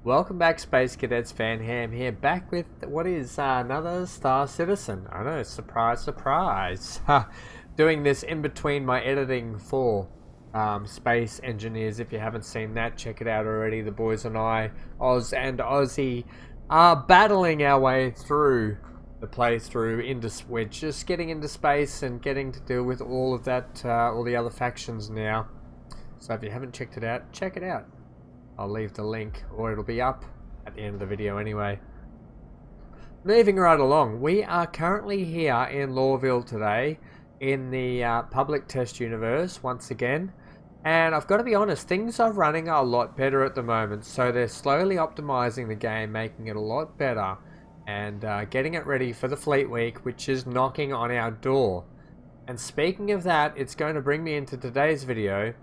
Welcome back, Space Cadets. VanHam here, back with what is another Star Citizen. I know, surprise, surprise. Doing this in between my editing for Space Engineers. If you haven't seen that, check it out already. The boys and I, Oz and Ozzy, are battling our way through the playthrough. We're just getting into space and getting to deal with all of that, all the other factions now. So if you haven't checked it out, check it out. I'll leave the link, or it'll be up at the end of the video anyway. Moving right along, we are currently here in Lawville today in the public test universe once again, and I've got to be honest, things are running a lot better at the moment. So they're slowly optimizing the game, making it a lot better, and getting it ready for the Fleet Week, which is knocking on our door. And speaking of that, it's going to bring me into today's video,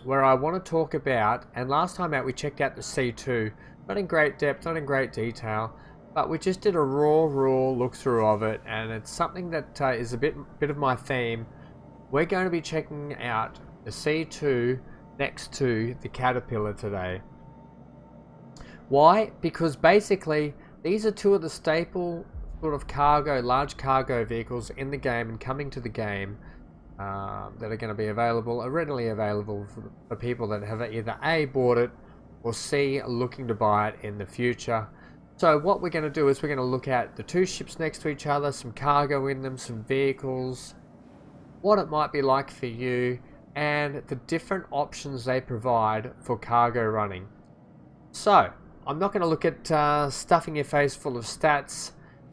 where I want to talk about, and last time out we checked out the C2, not in great depth, not in great detail, but we just did a raw look through of it, and it's something that is a bit of my theme. We're going to be checking out the C2 next to the Caterpillar today. Why? Because basically these are two of the staple sort of large cargo vehicles in the game and coming to the game. That are going to be available, readily available for people that have either A, bought it, or C, looking to buy it in the future. So what we're going to do is we're going to look at the two ships next to each other, some cargo in them, some vehicles, what it might be like for you, and the different options they provide for cargo running. So I'm not going to look at stuffing your face full of stats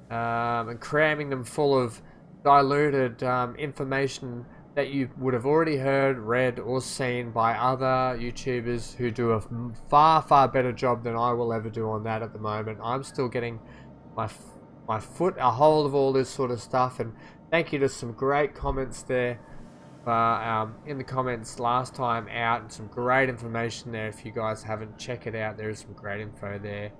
and cramming them full of diluted information that you would have already heard, read, or seen by other YouTubers who do a far better job than I will ever do on that at the moment. I'm still getting my foot a hold of all this sort of stuff, and thank you to some great comments there in the comments last time out, and some great information there. If you guys haven't, check it out. There is some great info there.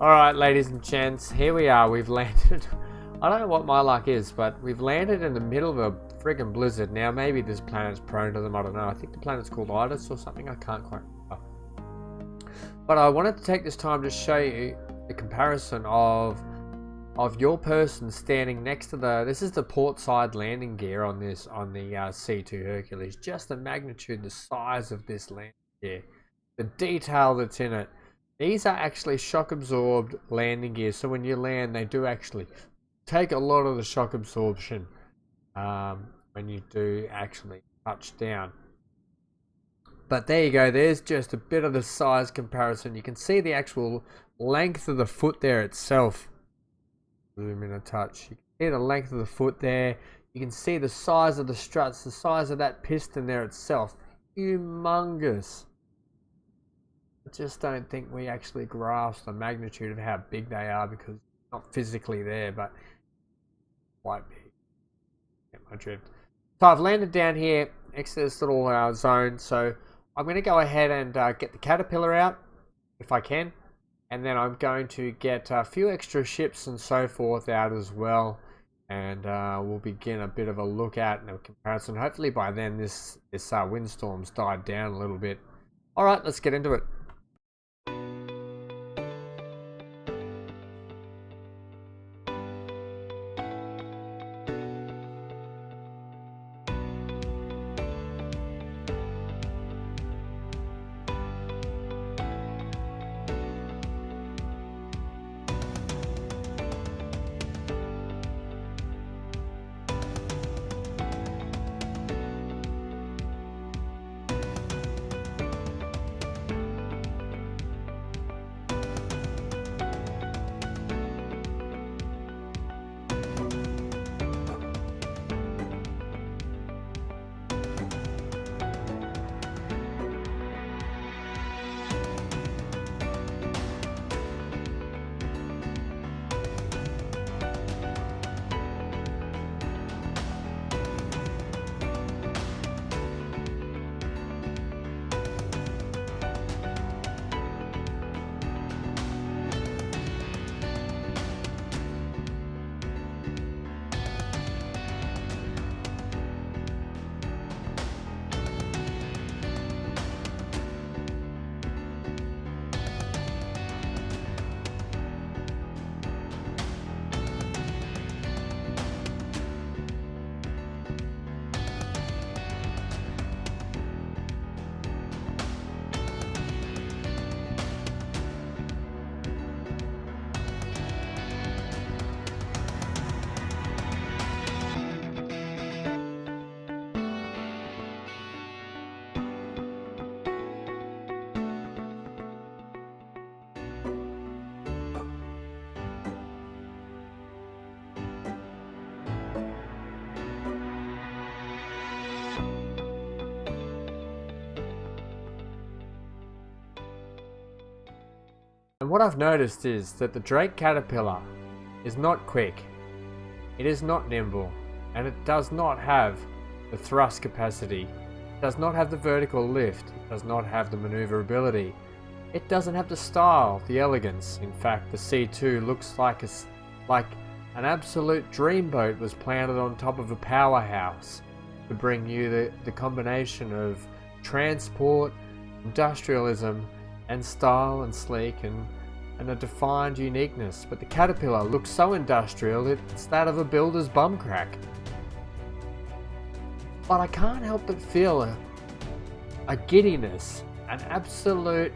Alright, ladies and gents, here we are. We've landed. I don't know what my luck is, but we've landed in the middle of a friggin' blizzard. Now, maybe this planet's prone to them, I don't know. I think the planet's called Itis or something, I can't quite remember. But I wanted to take this time to show you the comparison of your person standing next to this is the port side landing gear on the C2 Hercules. Just the magnitude, the size of this landing gear, the detail that's in it. These are actually shock absorbed landing gears, so when you land they do actually take a lot of the shock absorption when you do actually touch down. But there you go, there's just a bit of the size comparison. You can see the actual length of the foot there itself. Zoom in a touch. You can see the length of the foot there. You can see the size of the struts, the size of that piston there itself. Humongous. I just don't think we actually grasp the magnitude of how big they are because it's not physically there, but quite big. Get my drift. So I've landed down here next to this little zone, so I'm going to go ahead and get the caterpillar out if I can, and then I'm going to get a few extra ships and so forth out as well, and we'll begin a bit of a look at and a comparison. Hopefully by then this windstorm's died down a little bit. Alright, let's get into it. And what I've noticed is that the Drake Caterpillar is not quick, it is not nimble, and it does not have the thrust capacity, it does not have the vertical lift, it does not have the maneuverability, it doesn't have the style, the elegance. In fact, the C2 looks like an absolute dreamboat was planted on top of a powerhouse to bring you the combination of transport, industrialism, and style and sleek and a defined uniqueness. But the Caterpillar looks so industrial, it's that of a builder's bum crack. But I can't help but feel a giddiness, an absolute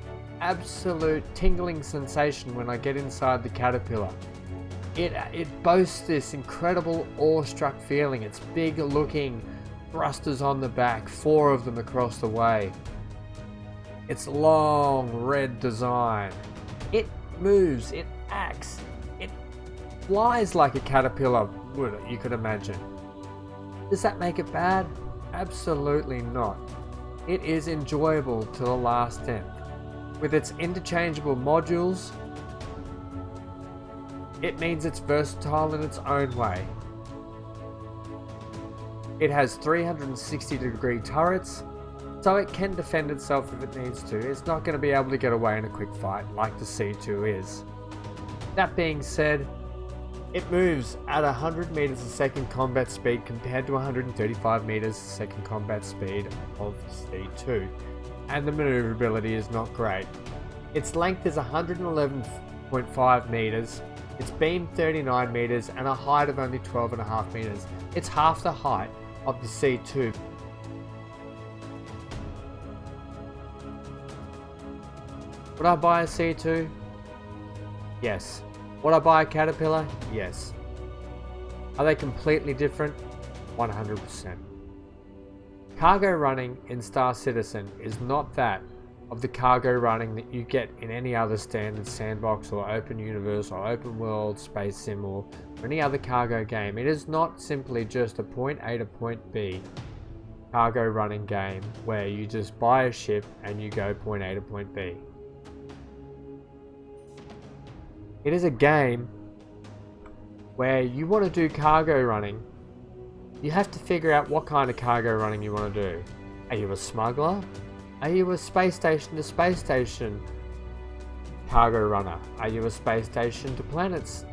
tingling sensation when I get inside the Caterpillar. It boasts this incredible awestruck feeling. It's big looking thrusters on the back, 4 of them across the way. Its long red design. It moves, it acts, it flies like a caterpillar would, you could imagine. Does that make it bad? Absolutely not. It is enjoyable to the last end. With its interchangeable modules, it means it's versatile in its own way. It has 360-degree turrets, so it can defend itself if it needs to. It's not going to be able to get away in a quick fight like the C2 is. That being said, it moves at 100 meters a second combat speed compared to 135 meters a second combat speed of C2, and the maneuverability is not great. Its length is 111.5 meters, its beam 39 meters, and a height of only 12.5 meters. It's half the height of the C2. Would I buy a C2? Yes. Would I buy a Caterpillar? Yes. Are they completely different? 100%. Cargo running in Star Citizen is not that of the cargo running that you get in any other standard sandbox or open universe or open world space sim or any other cargo game. It is not simply just a point A to point B cargo running game where you just buy a ship and you go point A to point B. It is a game where you want to do cargo running. You have to figure out what kind of cargo running you want to do. Are you a smuggler? Are you a space station to space station cargo runner? Are you a space station to planets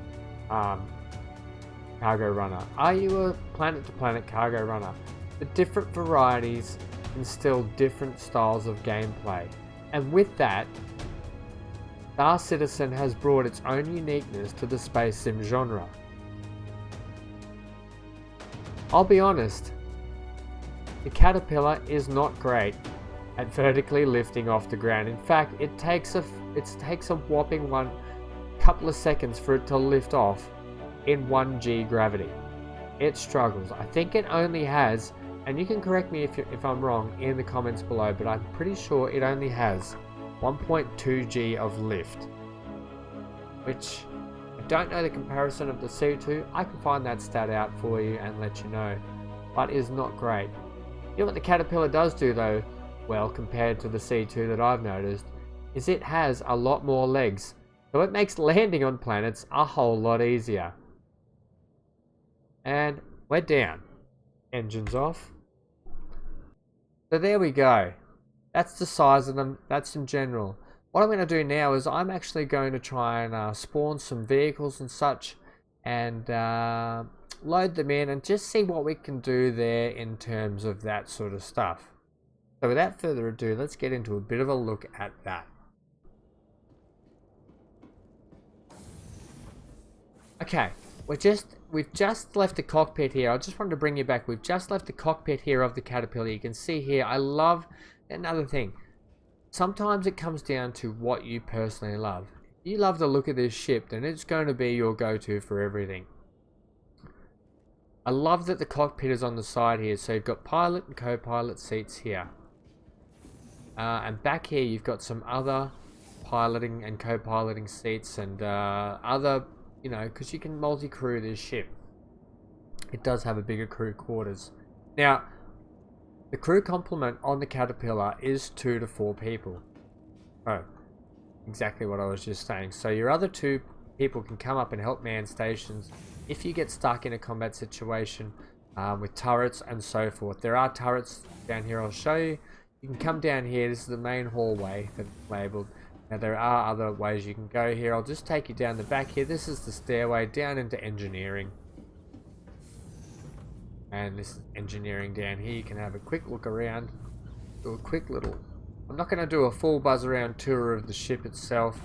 cargo runner? Are you a planet to planet cargo runner? The different varieties instill different styles of gameplay. And with that, Star Citizen has brought its own uniqueness to the space sim genre. I'll be honest, the Caterpillar is not great at vertically lifting off the ground. In fact, it takes a whopping couple of seconds for it to lift off in 1G gravity. It struggles. I think it only has, and you can correct me if I'm wrong in the comments below, but I'm pretty sure it only has 1.2G of lift, which I don't know the comparison of the C2. I can find that stat out for you and let you know, but is not great. You know what the Caterpillar does do though, well, compared to the C2 that I've noticed, is it has a lot more legs, so it makes landing on planets a whole lot easier. And we're down. Engines off. So there we go. That's the size of them. That's in general. What I'm going to do now is I'm actually going to try and spawn some vehicles and such and load them in and just see what we can do there in terms of that sort of stuff. So without further ado, let's get into a bit of a look at that. Okay, we've just left the cockpit here. I just wanted to bring you back. We've just left the cockpit here of the Caterpillar. You can see here, I love another thing. Sometimes it comes down to what you personally love. If you love the look of this ship, then it's going to be your go-to for everything. I love that the cockpit is on the side here, so you've got pilot and co-pilot seats here. And back here you've got some other piloting and co-piloting seats and other, you know, because you can multi-crew this ship. It does have a bigger crew quarters. Now, the crew complement on the Caterpillar is 2 to 4 people. Oh, exactly what I was just saying. So your other 2 people can come up and help man stations if you get stuck in a combat situation with turrets and so forth. There are turrets down here, I'll show you. You can come down here. This is the main hallway that's labeled. Now there are other ways you can go here. I'll just take you down the back here. This is the stairway down into engineering. And this is engineering down here. You can have a quick look around. Do a quick little... I'm not going to do a full buzz around tour of the ship itself.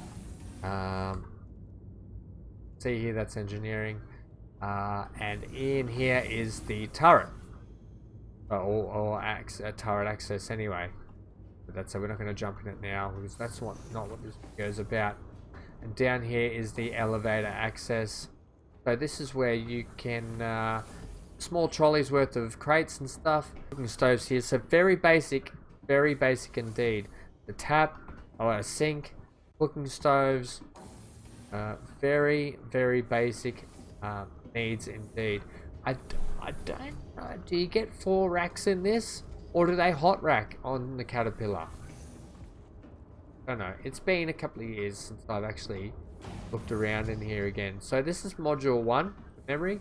See here, that's engineering. And in here is the turret. Or turret access anyway. But that's so we're not going to jump in it now because that's not what this video is about. And down here is the elevator access. So this is where you can small trolleys worth of crates and stuff. Cooking stoves here. So very basic indeed. The tap, a sink, cooking stoves. Very basic needs indeed. I don't know. Do you get 4 racks in this? Or do they hot rack on the Caterpillar? I don't know. It's been a couple of years since I've actually looked around in here again. So this is module 1, memory.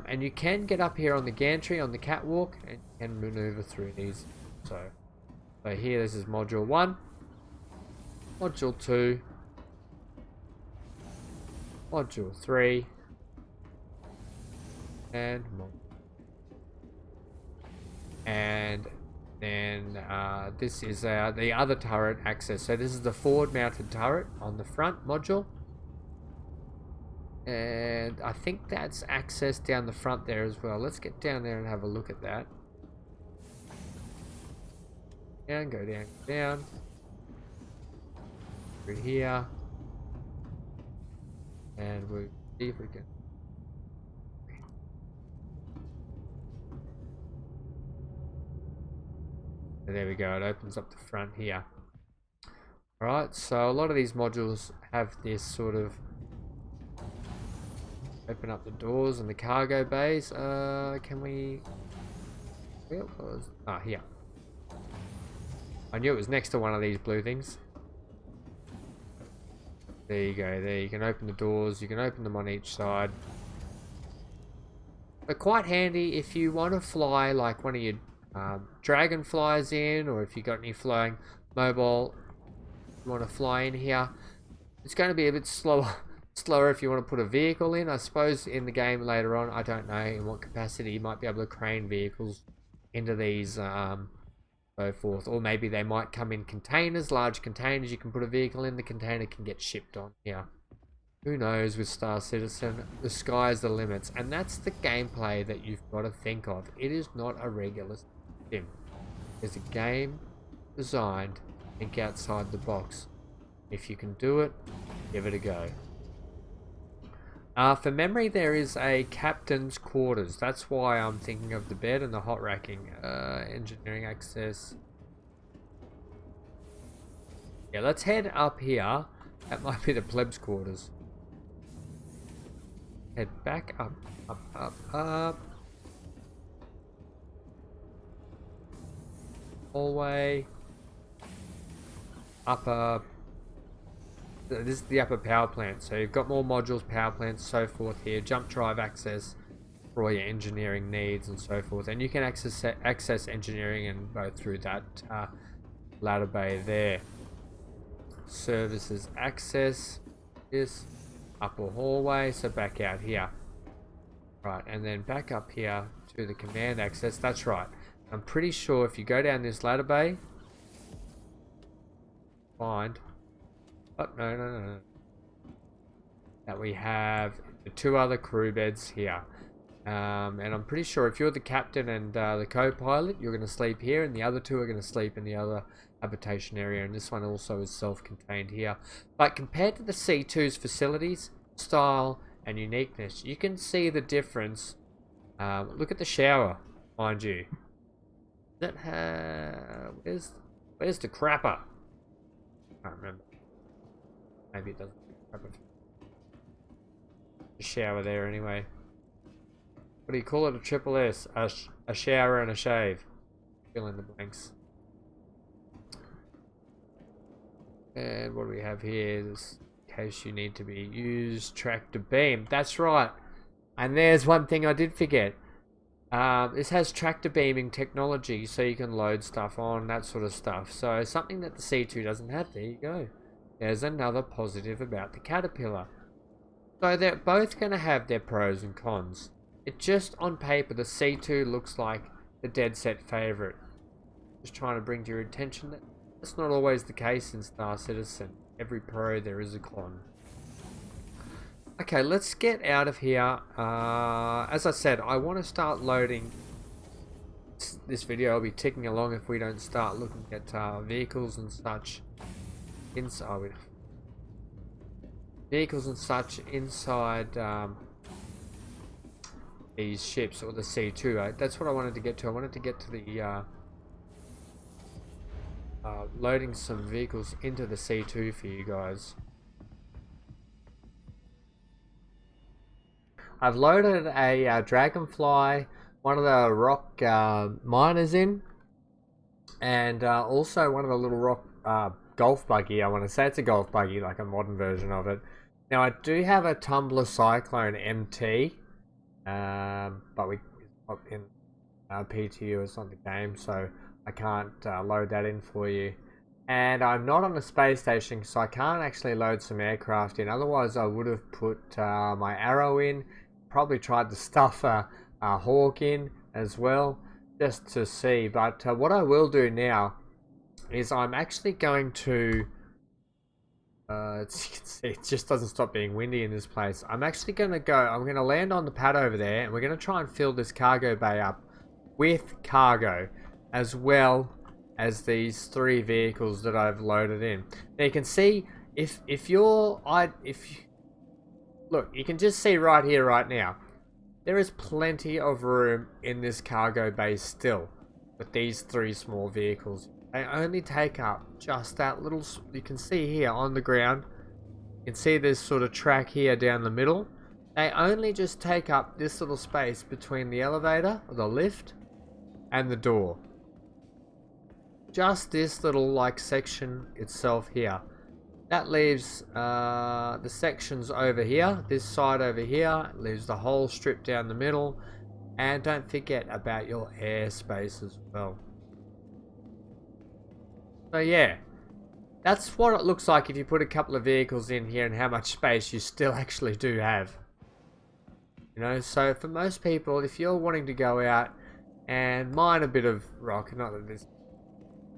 And you can get up here on the gantry, on the catwalk, and you can maneuver through these. So here, this is module 1. Module 2. module 3, and then this is the other turret access. So this is the forward mounted turret on the front module, and I think that's access down the front there as well. Let's get down there and have a look at that. Down, go down, go down. Through here, and we'll see if we can. And there we go, it opens up the front here. Alright, so a lot of these modules have this sort of open up the doors and the cargo bays. Can we... Ah, here. I knew it was next to one of these blue things. There you go, there you can open the doors, you can open them on each side. They're quite handy if you want to fly like one of your dragonflies in, or if you got any flying mobile you want to fly in here. It's going to be a bit slower if you want to put a vehicle in. I suppose in the game later on, I don't know in what capacity you might be able to crane vehicles into these so forth, or maybe they might come in containers, large containers. You can put a vehicle in, the container can get shipped on here. Who knows with Star Citizen? The sky's the limits, and that's the gameplay that you've got to think of. It is not a regular sim. It's a game designed to think outside the box. If you can do it, give it a go. For memory, there is a captain's quarters. That's why I'm thinking of the bed and the hot racking. Engineering access. Yeah, let's head up here. That might be the plebs' quarters. Head back up, up, up, up. Hallway. Upper. This is the upper power plant. So you've got more modules, power plants, so forth here. Jump drive access for all your engineering needs and so forth. And you can access engineering and go through that ladder bay there. Services access. This upper hallway. So back out here. Right, and then back up here to the command access. That's right. I'm pretty sure if you go down this ladder bay, find... Oh, no. That we have the two other crew beds here. And I'm pretty sure if you're the captain and the co-pilot, you're going to sleep here, and the other two are going to sleep in the other habitation area. And this one also is self-contained here. But compared to the C2's facilities, style, and uniqueness, you can see the difference. Look at the shower, mind you. That where's the crapper? I can't remember. Maybe it doesn't. A shower there anyway. What do you call it? A triple S. A shower and a shave. Fill in the blanks. And what do we have here? This in case you need to be used. Tractor beam. That's right. And there's one thing I did forget. This has tractor beaming technology, so you can load stuff on, that sort of stuff. So something that the C2 doesn't have. There you go. There's another positive about the Caterpillar. So they're both going to have their pros and cons. It just on paper, the C2 looks like the dead set favorite. Just trying to bring to your attention that that's not always the case in Star Citizen. Every pro there is a con. Okay, let's get out of here. As I said, I want to start loading this video. I'll be ticking along if we don't start looking at vehicles and such. Vehicles and such inside these ships, or the C2. That's what I wanted to get to. I wanted to get to the loading some vehicles into the C2 for you guys. I've loaded a Dragonfly, one of the rock miners in, and also one of the little rock golf buggy. I want to say it's a golf buggy, like a modern version of it. Now I do have a Tumbler Cyclone MT, but it's not in PTU, it's not the game, so I can't load that in for you. And I'm not on a space station, so I can't actually load some aircraft in. Otherwise, I would have put my Arrow in. Probably tried to stuff a Hawk in as well, just to see. But what I will do now is I'm actually going to... it just doesn't stop being windy in this place. I'm actually going to I'm going to land on the pad over there, and we're going to try and fill this cargo bay up with cargo, as well as these 3 vehicles that I've loaded in. Now you can see, look, you can just see right here, right now, there is plenty of room in this cargo bay still with these 3 small vehicles. They only take up just that little, you can see here on the ground, you can see this sort of track here down the middle. They only just take up this little space between the elevator, or the lift, and the door. Just this little like section itself here. That leaves the sections over here, this side over here, leaves the whole strip down the middle. And don't forget about your airspace as well. So yeah, that's what it looks like if you put a couple of vehicles in here and how much space you still actually do have. You know, so for most people, if you're wanting to go out and mine a bit of rock, not that this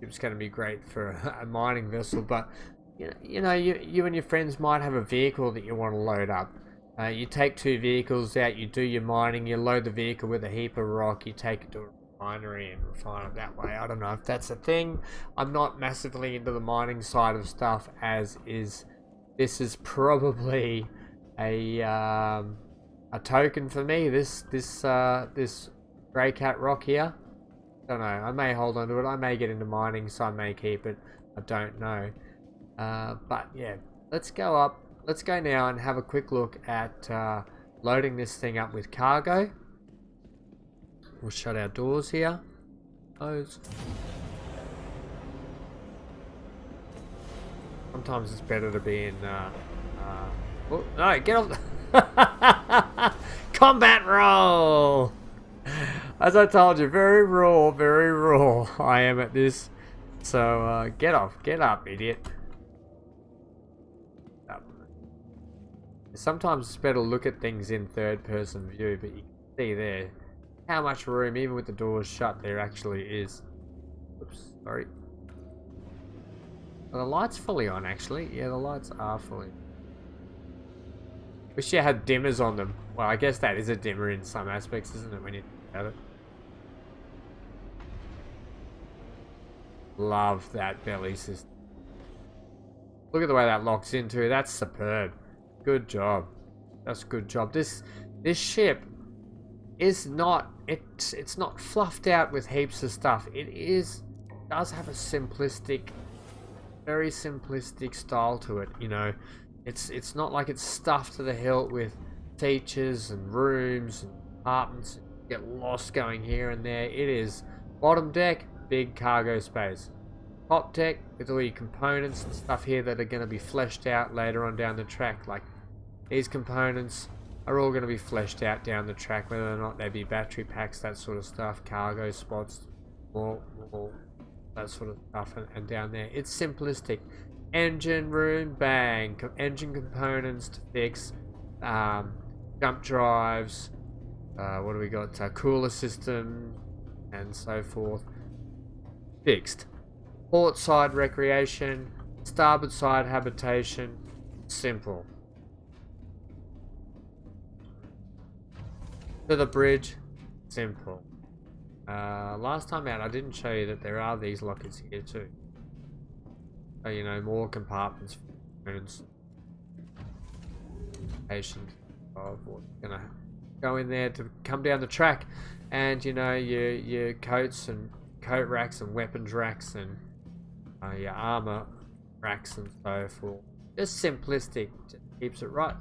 is going to be great for a mining vessel, but you and your friends might have a vehicle that you want to load up. You take 2 vehicles out, you do your mining, you load the vehicle with a heap of rock, you take it to a refinery and refine it that way. I don't know if that's a thing. I'm not massively into the mining side of stuff, as is. This is probably a token for me. This grey cat rock here. I don't know. I may hold on to it. I may get into mining, so I may keep it. I don't know. But yeah, let's go up. Let's go now and have a quick look at loading this thing up with cargo. We'll shut our doors here. Close. Sometimes it's better to be in... oh, no, get off the... Combat roll! As I told you, very raw I am at this. So, get up, idiot. Sometimes it's better to look at things in third-person view, but you can see there how much room, even with the doors shut, there actually is. Oops, sorry. Are the lights fully on, actually? Yeah, the lights are fully. Wish you had dimmers on them. Well, I guess that is a dimmer in some aspects, isn't it, when you think about it? Love that belly system. Look at the way that locks into. That's superb. Good job. That's a good job. This ship is not, it's not fluffed out with heaps of stuff. It does have a simplistic, very simplistic style to it, you know. It's not like it's stuffed to the hilt with features and rooms and apartments. You get lost going here and there. It is bottom deck, big cargo space. Top deck with all your components and stuff here that are going to be fleshed out later on down the track. Like these components are all going to be fleshed out down the track, whether or not they be battery packs, that sort of stuff, cargo spots, more that sort of stuff, and down there it's simplistic. Engine room, bang, engine components to fix, jump drives, what do we got, cooler system and so forth, fixed. Port side recreation, starboard side habitation, simple. To the bridge, simple. Last time out I didn't show you that there are these lockers here too. So, you know, more compartments for components. Patient of what's gonna go in there to come down the track, and you know, your coats and coat racks and weapons racks and your armor racks and so forth. Just simplistic. Just keeps it right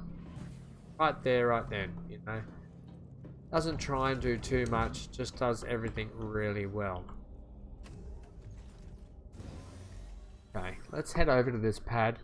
there, right then, you know. Doesn't try and do too much, just does everything really well. Okay, let's head over to this pad.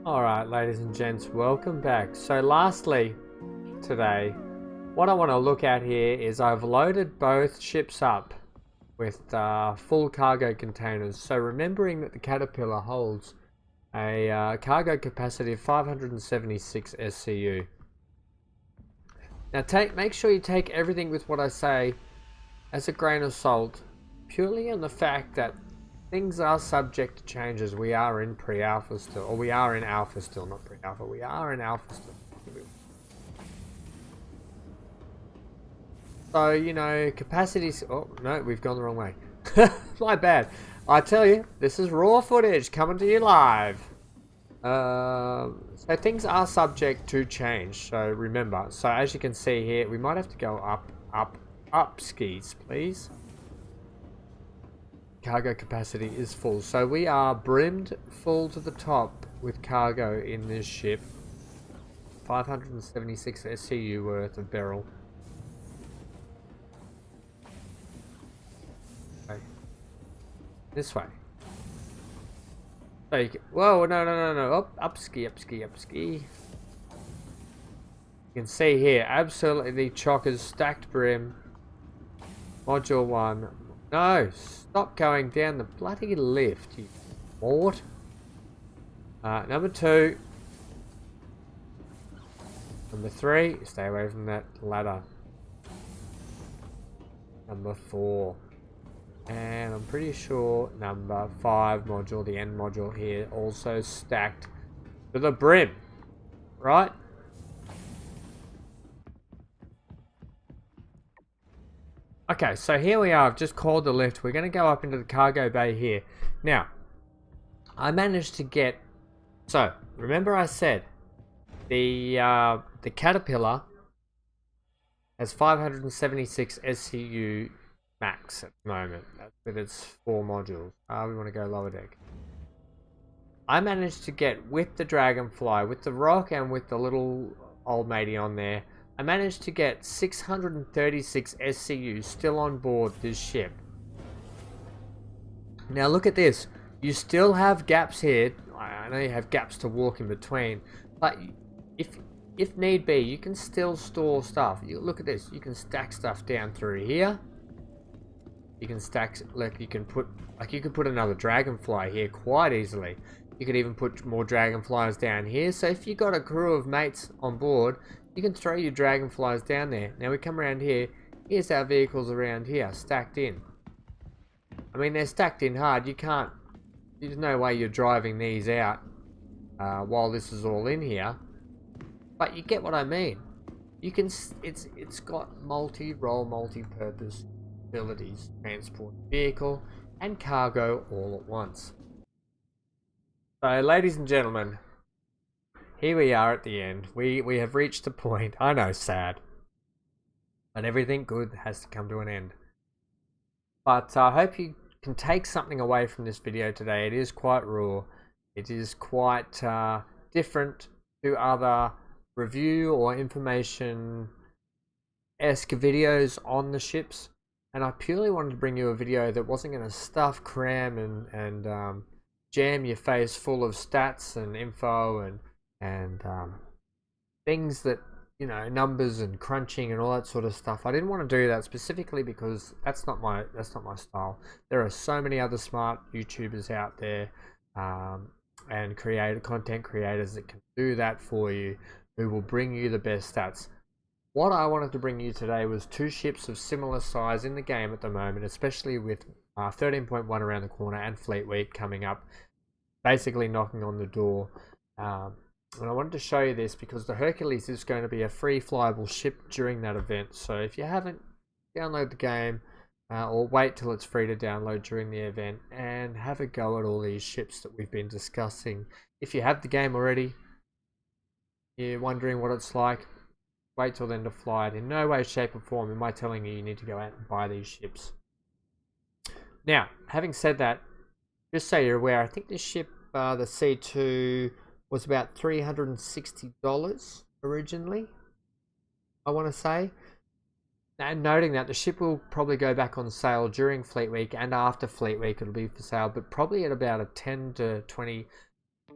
Alright, ladies and gents, welcome back. So lastly, today, what I want to look at here is I've loaded both ships up with full cargo containers. So remembering that the Caterpillar holds a cargo capacity of 576 SCU. Now make sure you take everything with what I say as a grain of salt, purely on the fact that things are subject to changes. We are in pre-alpha still, or we are in alpha still, not pre-alpha. We are in alpha still. So, you know, capacities... Oh, no, we've gone the wrong way. My bad. I tell you, this is raw footage coming to you live. So things are subject to change. So remember. So as you can see here, we might have to go up skis, please. Cargo capacity is full. So we are brimmed full to the top with cargo in this ship. 576 SCU worth of barrel. Okay. This way. So you can, whoa, no. Up ski. You can see here, absolutely chockers, stacked brim. Module 1. No, stop going down the bloody lift, you mort. Number 2. Number 3, stay away from that ladder. Number 4. And I'm pretty sure number 5 module, the end module here, also stacked to the brim. Right? Okay, so here we are. I've just called the lift. We're going to go up into the cargo bay here. Now, I managed to get... So, remember I said the Caterpillar has 576 SCU max at the moment. That's with its 4 modules. We want to go lower deck. I managed to get, with the Dragonfly, with the Rock and with the little old matey on there, I managed to get 636 SCU still on board this ship. Now look at this. You still have gaps here. I know you have gaps to walk in between, but if need be, you can still store stuff. You look at this. You can stack stuff down through here. You can stack, like you can put another Dragonfly here quite easily. You could even put more Dragonflies down here. So if you got a crew of mates on board, you can throw your Dragonflies down there. Now we come around here. Here's our vehicles around here, stacked in. I mean, they're stacked in hard. You can't... There's no way you're driving these out while this is all in here. But you get what I mean. You can... It's got multi-role, multi-purpose abilities. Transport vehicle and cargo all at once. So, ladies and gentlemen... Here we are at the end. We have reached a point. I know, sad. But everything good has to come to an end. But I hope you can take something away from this video today. It is quite raw. It is quite different to other review or information-esque videos on the ships. And I purely wanted to bring you a video that wasn't going to stuff, cram, and jam your face full of stats and info and things that, you know, numbers and crunching and all that sort of stuff. I didn't want to do that specifically because that's not my style. There are so many other smart YouTubers out there and content creators that can do that for you, who will bring you the best stats. What I wanted to bring you today was 2 ships of similar size in the game at the moment, especially with 13.1 around the corner and Fleet Week coming up, basically knocking on the door. And I wanted to show you this because the Hercules is going to be a free flyable ship during that event. So if you haven't, download the game or wait till it's free to download during the event and have a go at all these ships that we've been discussing. If you have the game already, you're wondering what it's like, wait till then to fly it. In no way, shape or form am I telling you need to go out and buy these ships. Now, having said that, just so you're aware, I think this ship, the C2... was about $360 originally, I want to say. And noting that the ship will probably go back on sale during Fleet Week and after Fleet Week it'll be for sale, but probably at about a 10 to 20,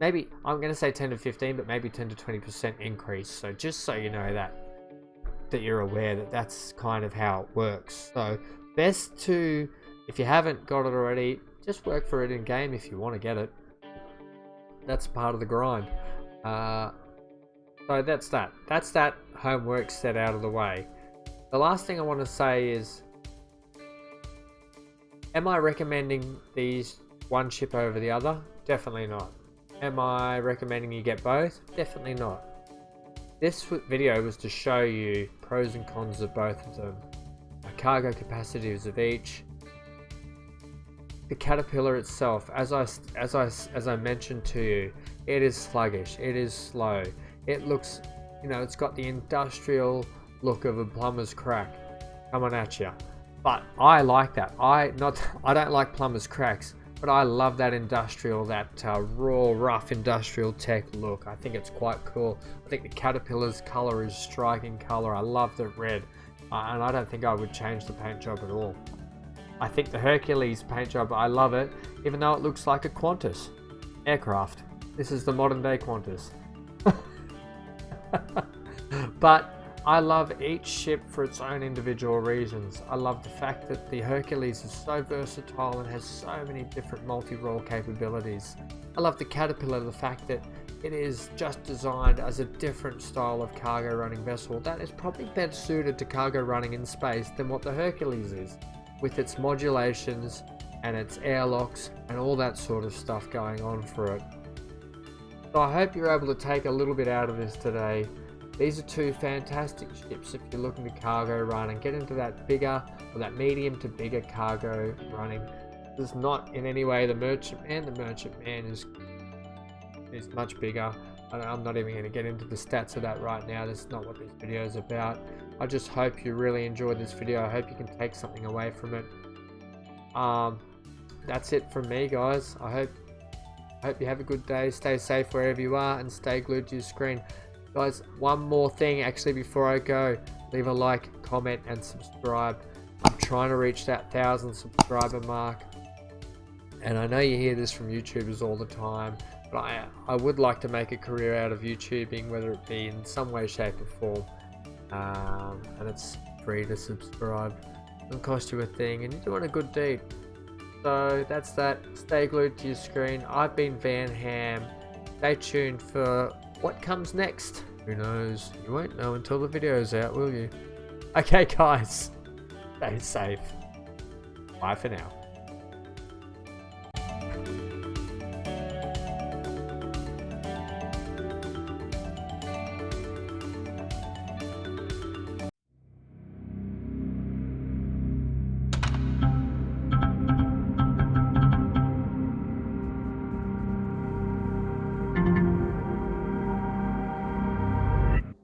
maybe I'm going to say 10 to 15, but maybe 10 to 20% increase. So just so you know that you're aware that that's kind of how it works. So best to, if you haven't got it already, just work for it in game if you want to get it. That's part of the grind. So that's that homework set out of the way. The last thing I want to say is, am I recommending these one chip over the other? Definitely not. Am I recommending you get both? Definitely not. This video was to show you pros and cons of both of them, cargo capacities of each. The Caterpillar itself, as I mentioned to you, it is sluggish, it is slow. It looks, you know, it's got the industrial look of a plumber's crack coming at you. But I like that. I don't like plumber's cracks, but I love that industrial, that raw, rough industrial tech look. I think it's quite cool. I think the Caterpillar's color is striking color. I love the red, and I don't think I would change the paint job at all. I think the Hercules paint job, I love it, even though it looks like a Qantas aircraft. This is the modern day Qantas. But I love each ship for its own individual reasons. I love the fact that the Hercules is so versatile and has so many different multi-role capabilities. I love the Caterpillar, the fact that it is just designed as a different style of cargo running vessel that is probably better suited to cargo running in space than what the Hercules is, with its modulations and its airlocks and all that sort of stuff going on for it. So I hope you're able to take a little bit out of this today. These are two fantastic ships if you're looking to cargo run and get into that bigger or that medium to bigger cargo running. This is not in any way the Merchantman. The Merchantman is much bigger. I'm not even going to get into the stats of that right now. That's not what this video is about. I just hope you really enjoyed this video. I hope you can take something away from it. That's it from me, guys. I hope you have a good day. Stay safe wherever you are and stay glued to your screen. Guys, one more thing actually before I go. Leave a like, comment and subscribe. I'm trying to reach that 1,000 subscriber mark. And I know you hear this from YouTubers all the time, but I would like to make a career out of YouTubing, whether it be in some way, shape or form. And it's free to subscribe. It doesn't cost you a thing and you're doing a good deed. So that's that. Stay glued to your screen. I've been VanHam. Stay tuned for what comes next. Who knows? You won't know until the video's out, will you? Okay guys, stay safe. Bye for now.